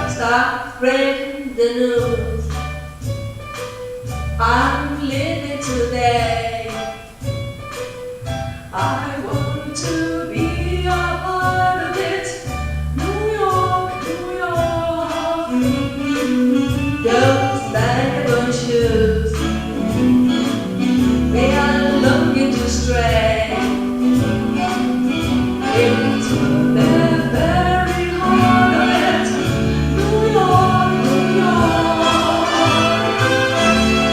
Start spreading the news. I'm living today. I want to be a part of it. New York, New York. Those vagabond shoes, they are longing to stray into the very heart of it. New York, New York.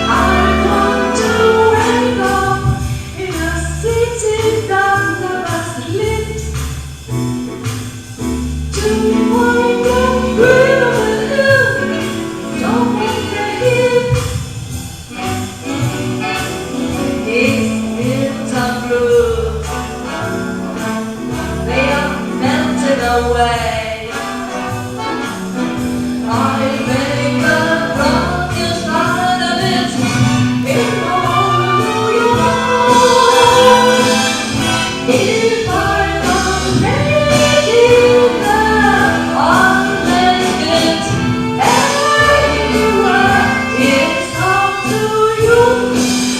I want to wake up in a city that never sleeps, to find the green of the hill, don't make the heat. It's a blue, they are melting away. I make a broken start of it in all New York. If I don't make it there, I'll make it anywhere. It's up to you.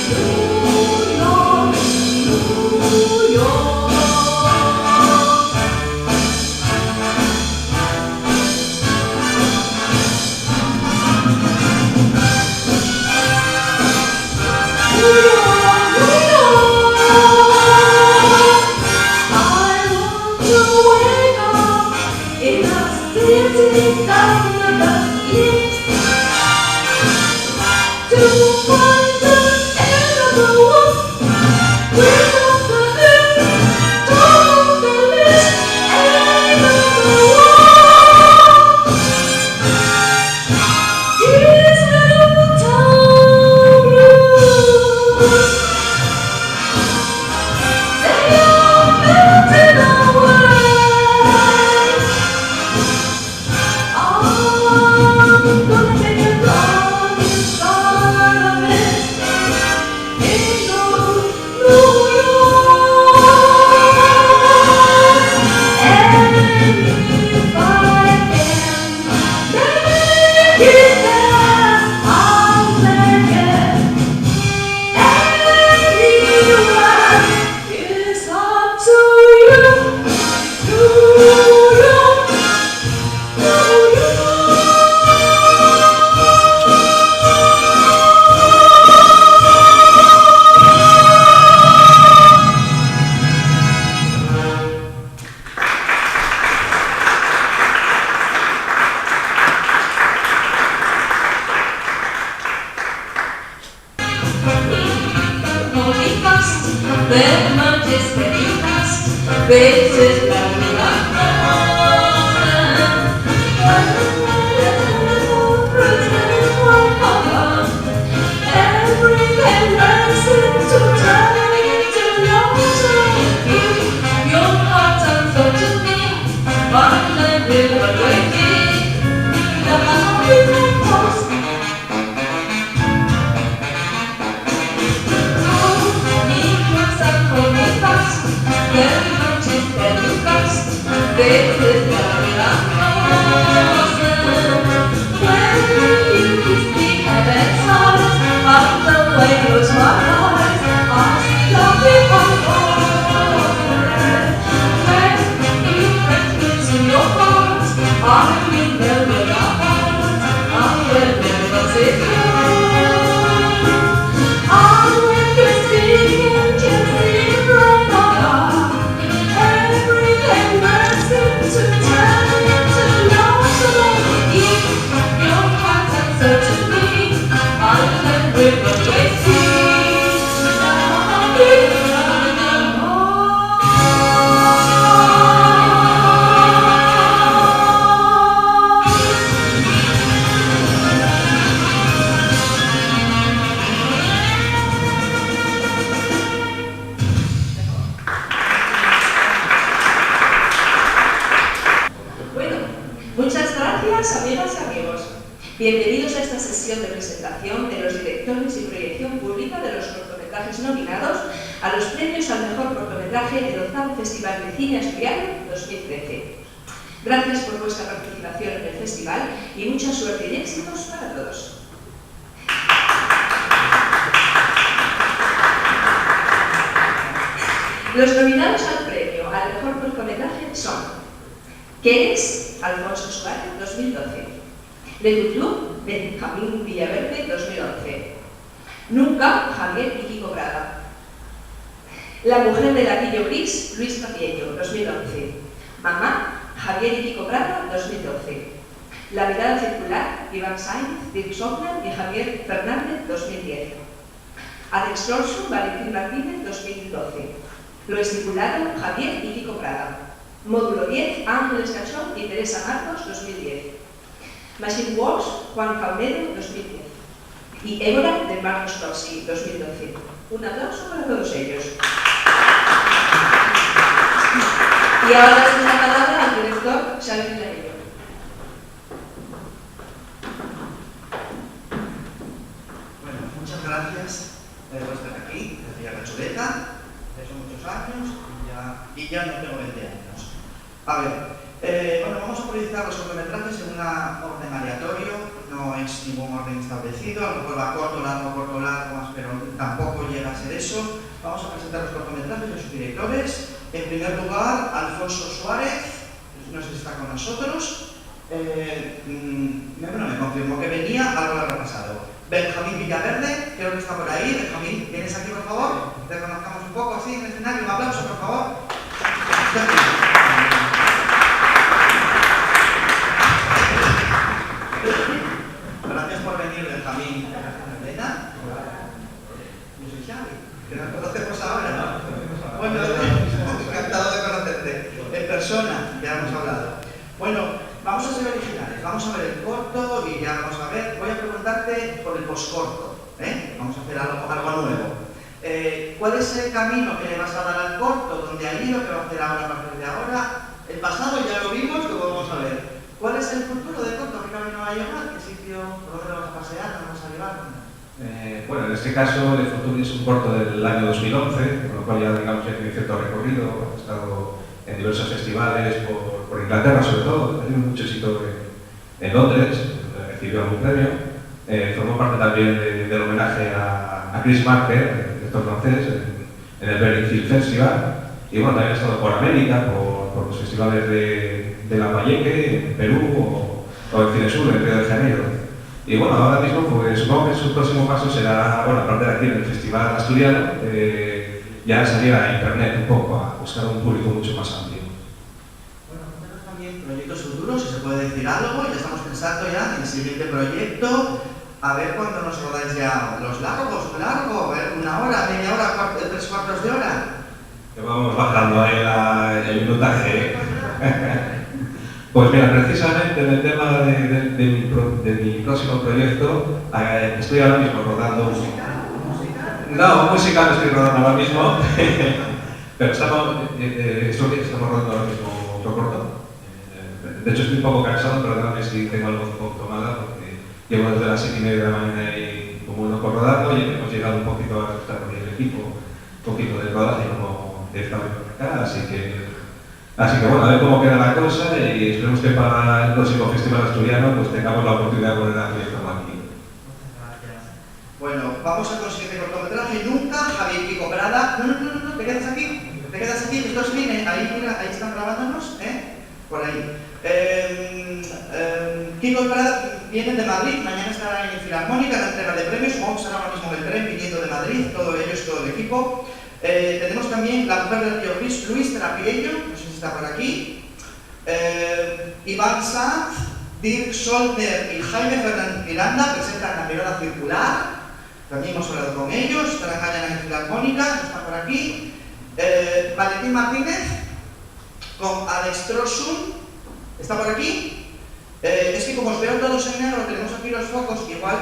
New York, New York. To find the end of the world, we're on the hill, top of the list, end of the world. These little town blues, they are melting away. I'm gonna make it wrong inside of it. In New York. And if I can make it there, I'll make it anywhere. It's up to you. New York, New York. Holy fast, the month is very fast. Faces like everything rises to turn into your heart unfold to me. One night we were waiting, the heart is like post. Hold me close and hold me fast. Very much is very fast. cortometrajes nominados a los premios al mejor cortometraje del 8º Festival de Cine Asturiano 2013. Gracias por vuestra participación en el festival y mucha suerte y éxitos para todos. Los nominados al premio al mejor cortometraje son Queres, Alfonso Suárez, 2012. Le Tutu, Benjamín Villaverde, 2011. Nunca, Javier y Kiko Prada. La mujer del anillo gris, Luis Papieño, 2011. Mamá, Javier y Kiko Prada, 2012. La mirada circular, Iván Sainz, Dirk Sogner y Javier Fernández, 2010. Ad Extorsion, Valentín Martínez, 2012. Lo estipulado, Javier y Kiko Prada. Módulo 10, Ángeles Cachón y Teresa Marcos, 2010. Machine Wars, Juan Caunedo, 2010. Y Évora, de Marcos Corsi, 2012. Un aplauso para todos ellos. Y ahora damos la palabra al director Xavi Vilarillo. Bueno, muchas gracias por estar aquí, desde la chuleta. Son muchos años y ya no tengo 20 años. A ver, bueno, vamos a proyectar los cortometrajes en un orden aleatorio, no es ningún orden establecido, a lo mejor va corto, largo más, pero tampoco llega a ser eso. Vamos a presentar los cortometrajes de sus directores. En primer lugar, Alfonso Suárez, no sé si está con nosotros. Me confirmó que venía, algo lo habrá pasado. Benjamín Villaverde, creo que está por ahí. Benjamín, ¿vienes aquí por favor? Te conozcamos un poco así en el escenario. Un aplauso, por favor. Gracias por venir, Benjamín. ¿Elena? Yo soy Xavi, que nos conocemos ahora. Bueno, encantado de conocerte. En persona, ya hemos hablado. Bueno, vamos a ser originales, vamos a ver el corto y ya vamos a ver. Voy a preguntarte por el poscorto, vamos a hacer algo nuevo. ¿Cuál es el camino que le vas a dar al corto? ¿Dónde ha ido? ¿Qué va a hacer ahora a partir de ahora? El pasado ya lo vimos, lo vamos a ver. ¿Cuál es el futuro del corto? ¿Qué camino va a llevar? ¿Qué sitio? ¿Por dónde lo vas a pasear? ¿Dónde vas a llevar? Bueno, en este caso, el futuro es un corto del año 2011, con lo cual ya digamos ya tiene cierto recorrido, ha estado en diversos festivales por Inglaterra sobre todo, ha tenido mucho éxito en Londres, recibió algún premio, formó parte también del homenaje a Chris Marker, director francés, en el Berlin Film Festival, y bueno, también ha estado por América, por los festivales de La Valleque, en Perú o en Cinesur, en Río de Janeiro. Y bueno, ahora mismo pues supongo que su próximo paso será, bueno, aparte de aquí en el Festival Asturiano, ya salir a internet un poco, a buscar un público mucho más amplio. Bueno, tenemos también proyectos futuros, si se puede decir algo, ya estamos pensando ya en el siguiente proyecto, a ver cuándo nos rodáis ya los largos, a ver, una hora, media hora, 3/4 de hora. Que vamos bajando ahí el minutaje. Pues mira, precisamente en el tema de mi próximo proyecto, estoy ahora mismo rodando... No, música no estoy rodando ahora mismo, pero estamos rodando ahora mismo otro corto. De hecho estoy un poco cansado, perdóname si tengo algo un poco tomada, porque llevo desde las 7:30 de la mañana y como un loco rodando y hemos llegado un poquito a estar con el equipo, un poquito de rodaje como directamente por acá, así que bueno, a ver cómo queda la cosa y esperemos que para el próximo Festival Asturiano pues tengamos la oportunidad de poner a proyecto aquí. Bueno, vamos al siguiente cortometraje. Nunca, Javier Kiko Prada. No, te quedas aquí, que esto es cine. Ahí, mira, ahí están grabándonos, por ahí. Kiko y Prada vienen de Madrid, mañana estarán en Filarmónica en la entrega de premios. Supongo que estarán ahora mismo en el tren viniendo de Madrid, todos ellos, todo el equipo. Tenemos también la mujer del tío Luis Terapiello, no sé si está por aquí. Iván Sanz, Dirk Solter y Jaime Fernández Miranda presentan La mirada circular. También hemos hablado con ellos, estarán mañana en Filarmónica, está por aquí. Valentín Martínez con Ad Extorsion, está por aquí. Es que como os veo todos en negro, tenemos aquí los focos, igual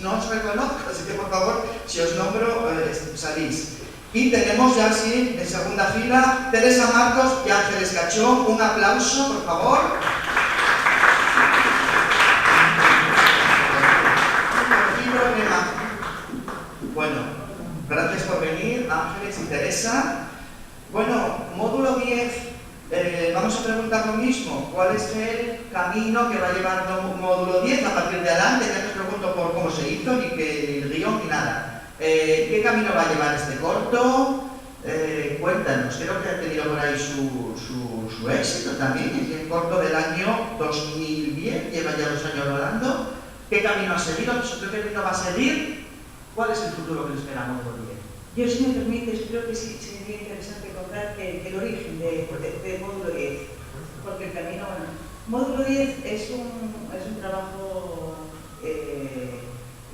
no os reconozco, así que por favor, si os nombro, salís. Y tenemos ya así, en segunda fila, Teresa Marcos y Ángeles Cachón. Un aplauso, por favor. Bueno, gracias venir, Ángeles y Teresa. Bueno, módulo 10, vamos a preguntar lo mismo. ¿Cuál es el camino que va a llevar módulo 10 a partir de adelante? Ya no os pregunto por cómo se hizo, ni el guión, ni nada. ¿Qué camino va a llevar este corto? Cuéntanos, creo que ha tenido por ahí su éxito también. Es el corto del año 2010, lleva ya 2 años rodando. ¿Qué camino ha seguido? ¿Qué camino va a seguir? ¿Cuál es el futuro que le espera a módulo 10? Yo, si me permites, creo que sí sería interesante contar el origen de módulo 10, porque el camino, bueno, módulo 10 es un trabajo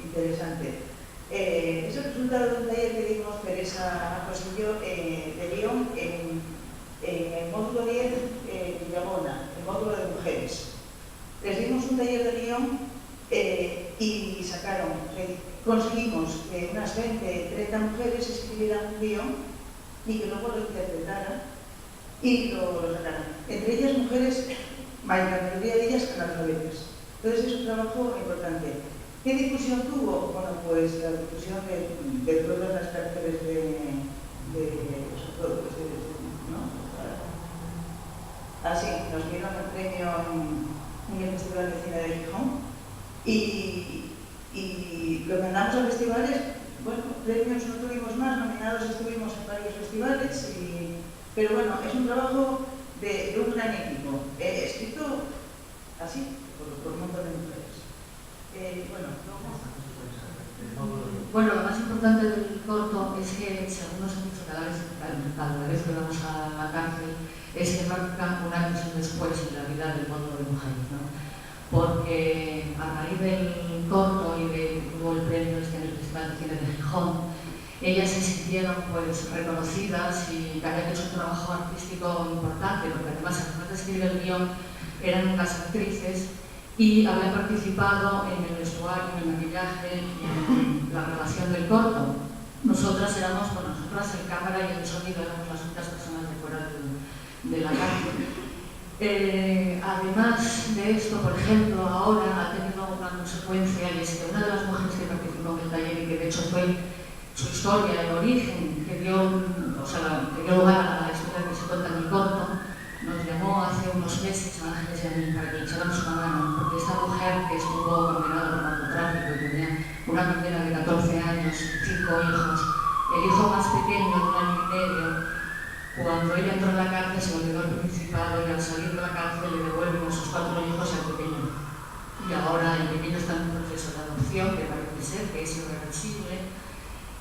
interesante. Es el resultado de un taller que dimos Teresa Marcos y yo de Lyon en el módulo 10 en Villamona, el módulo de mujeres. Les dimos un taller de Lyon y conseguimos que unas 20-30 mujeres escribieran un guión y que luego lo interpretaran y lo sacaran. Entre ellas mujeres, la mayoría de ellas analfabetas. Entonces es un trabajo importante. ¿Qué difusión tuvo? Bueno, pues la difusión de todas las caracteres ¿no? Así, nos dieron el premio en el Festival de Cine de Gijón y lo mandamos a festivales. Bueno, premios no tuvimos más, nominados estuvimos en varios festivales, pero bueno, es un trabajo de un gran equipo, escrito así, por un montón de mujeres. Bueno, lo más importante del corto es que, según nos han dicho cada vez que vamos a la cárcel, es que marca un antes y un después en la vida del módulo de mujeres, ¿no? Porque a raíz del corto y de hubo el premio en el Festival de Cine de Gijón, ellas se sintieron pues reconocidas y que habían hecho un trabajo artístico importante, porque además de escribir el guión eran las actrices y habían participado en el vestuario, en el maquillaje y en la grabación del corto. Nosotras éramos, bueno, nosotras el cámara y el sonido éramos las únicas personas de fuera de la cárcel. Además de esto, por ejemplo, ahora ha tenido una consecuencia y es que una de las mujeres que participó en el taller y que de hecho fue su historia, el origen que dio lugar a la historia que se cuenta en el corto, nos llamó hace unos meses a Ángeles y a mí para que echáramos una mano, porque esta mujer que estuvo condenada por narcotráfico y tenía una condena de 14 años, 5 hijos, el hijo más pequeño de 1 año y medio, cuando ella entró en la cárcel se olvidó el Principado y al salir de la cárcel le devuelven a sus 4 hijos al pequeño. Y ahora el pequeño está en un proceso de adopción que parece ser que es irreversible.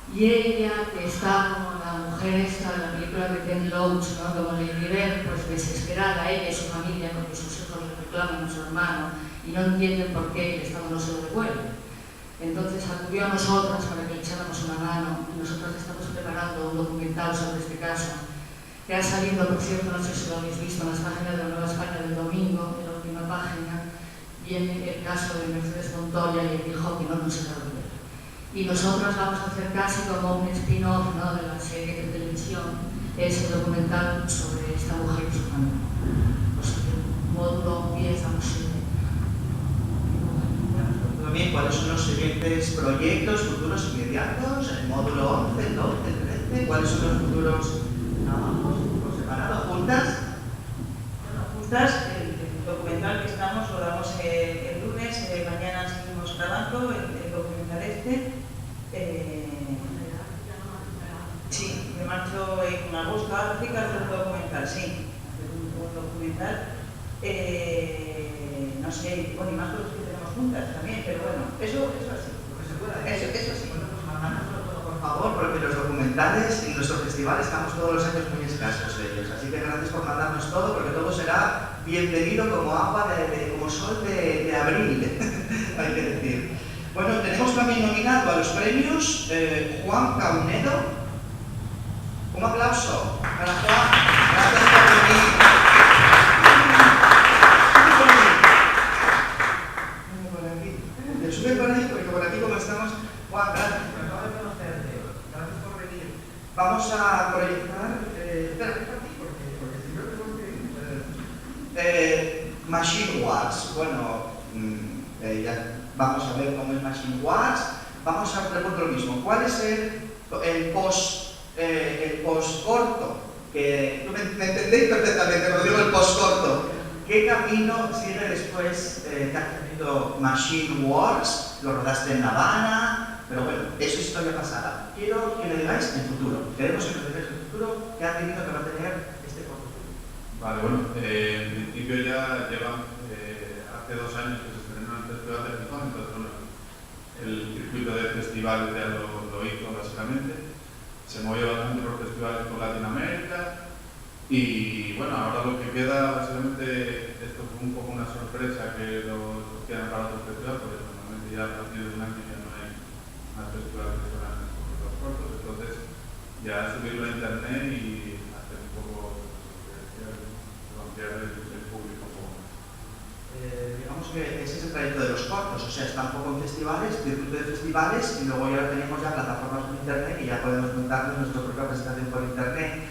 Y ella, que está como la mujer esta de la película de Ken Loach, ¿no? Como Lady Bird, pues desesperada, ella y su familia, porque sus hijos le reclaman a su hermano y no entienden por qué el Estado no se lo devuelve. Entonces acudió a nosotras para que le echáramos una mano y nosotros estamos preparando un documental sobre este caso que ha salido, por cierto, no sé si lo habéis visto, en las páginas de la Nueva España del domingo, en la última página, viene el caso de Mercedes Montoya y el hijo que no nos se lo devuelve. Y nosotros vamos a hacer casi como un spin-off, ¿no?, de la serie de televisión, ese documental sobre esta mujer y su familia. O sea, que módulo 10 vamos a ir. También, ¿cuáles son los siguientes proyectos futuros inmediatos? El módulo 11, el 12, el 13, ¿cuáles son los futuros trabajos por separado? ¿Juntas? Bueno, juntas, el documental que estamos lo damos el lunes, mañana seguimos grabando el documental este. Sí, me marcho en agosto a África a hacer un documental, sí, hacer un documental. No sé, bueno, y más de los que tenemos juntas también, pero bueno, eso así. Eso sí. Bueno, pues mandárnoslo todo, por favor, porque los documentales en nuestro festival estamos todos los años muy escasos de ellos. Así que gracias por mandarnos todo, porque todo será bienvenido como agua, como sol de abril, hay que decir. Bueno, tenemos también nominado a los premios Juan Caunedo. Un aplauso para Juan. Gracias por venir. Sube por ahí, porque por aquí como estamos... Juan, gracias, me acabo de conocerte. Gracias por venir. Vamos a proyectar... espera, porque si no tengo que... Machine Wars. Bueno, ya vamos a ver cómo es Machine Wars. Vamos a preguntar lo mismo. ¿Cuál es el post el post-corto, que tú me entendéis perfectamente cuando digo el post-corto. ¿Qué camino sigue después que has tenido Machine Wars? Lo rodaste en La Habana, pero bueno, eso es historia pasada. Quiero que me digáis en futuro. Queremos que nos digáis en futuro qué ha tenido que va a tener este corto. Vale, bueno, en principio ya lleva hace 2 años que se estrenó en el Festival de Gijón, entonces bueno, el circuito de festivales ya lo hizo básicamente. Se movió bastante por festivales por Latinoamérica y bueno, ahora lo que queda básicamente, esto fue un poco una sorpresa que lo quieran para otro festival, porque normalmente ya a partir de un año ya no hay más festivales que son los cortos, entonces ya subirlo a internet y hacer un poco ampliar el público un poco más. Digamos que ese es el trayecto de los cortos, o sea, está un poco en festivales, circuito de festivales, y luego ya tenemos ya plataformas por internet y ya podemos montarnos nuestra propia presentación por internet.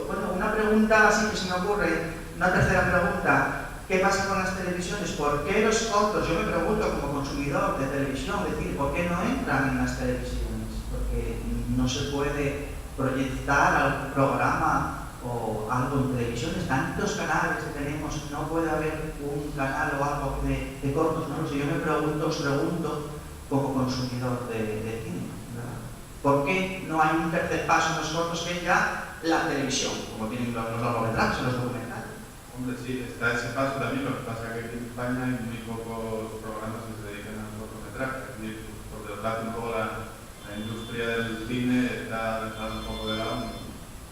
Bueno, una pregunta así que se me ocurre, una tercera pregunta, ¿qué pasa con las televisiones? ¿Por qué los cortos? Yo me pregunto como consumidor de televisión, es decir, ¿por qué no entran en las televisiones? Porque no se puede proyectar al programa o algo en televisión, tantos canales que tenemos, no puede haber un canal o algo de cortos, no lo sé, yo me pregunto, os pregunto como consumidor de cine, ¿verdad? ¿Por qué no hay un tercer paso en los cortos que es ya la televisión, como tienen los largometrajes, los documentales? Hombre, sí, está ese paso también, lo que pasa que aquí en España hay muy pocos programas que se dedican al cortometraje, es decir, por desgracia un poco la industria del cine está dejando un poco de lado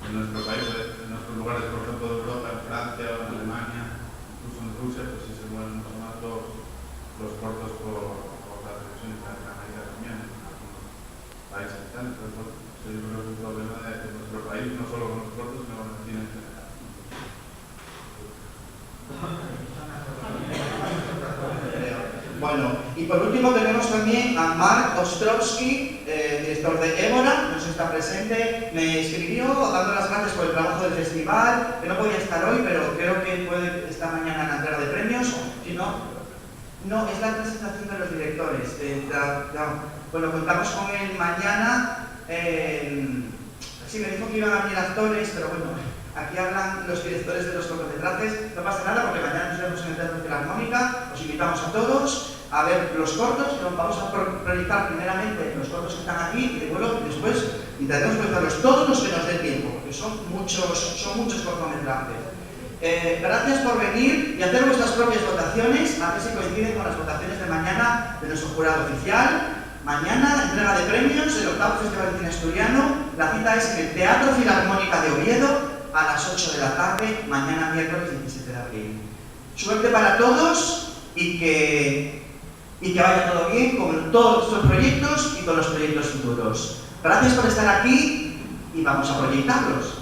en nuestro país, en nuestros lugares, por ejemplo, de Europa, en Francia o en Alemania, incluso en Rusia, pues sí se mueven mucho más los cortos por la televisión, en América también, en algunos países y tal. Entonces, bueno, yo creo que es un problema de nuestro país, no solo con los cortos, sino con el cine en general. Bueno, y por último tenemos también a Mark Ostrovsky, director de Évora, nos está presente, me escribió dando las gracias por el trabajo del festival, que no podía estar hoy, pero creo que puede estar mañana en la entrega de premios, si no, es la presentación de los directores. Bueno, contamos con él mañana, sí, me dijo que iban a venir actores, pero bueno, aquí hablan los directores de los cortometrajes, no pasa nada porque mañana nos vemos en el Teatro Filarmónica, os invitamos a todos a ver los cortos, que vamos a proyectar primeramente los cortos que están aquí y luego después intentaremos proyectarlos todos los que nos dé tiempo, porque son muchos cortometrajes. Gracias por venir y hacer vuestras propias votaciones, a ver si coinciden con las votaciones de mañana de nuestro jurado oficial. Mañana, entrega de premios del 8º Festival de Cine Asturiano. La cita es en el Teatro Filarmónica de Oviedo a las 8 de la tarde, mañana miércoles 17 de abril. Suerte para todos y que vaya todo bien con todos estos proyectos y con los proyectos futuros. Gracias por estar aquí y vamos a proyectarlos.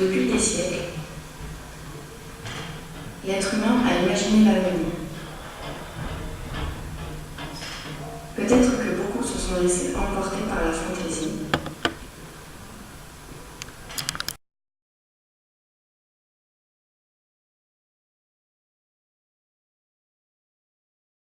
Depuis des siècles, l'être humain a imaginé l'avenir. Peut-être que beaucoup se sont laissés emporter par la fantaisie.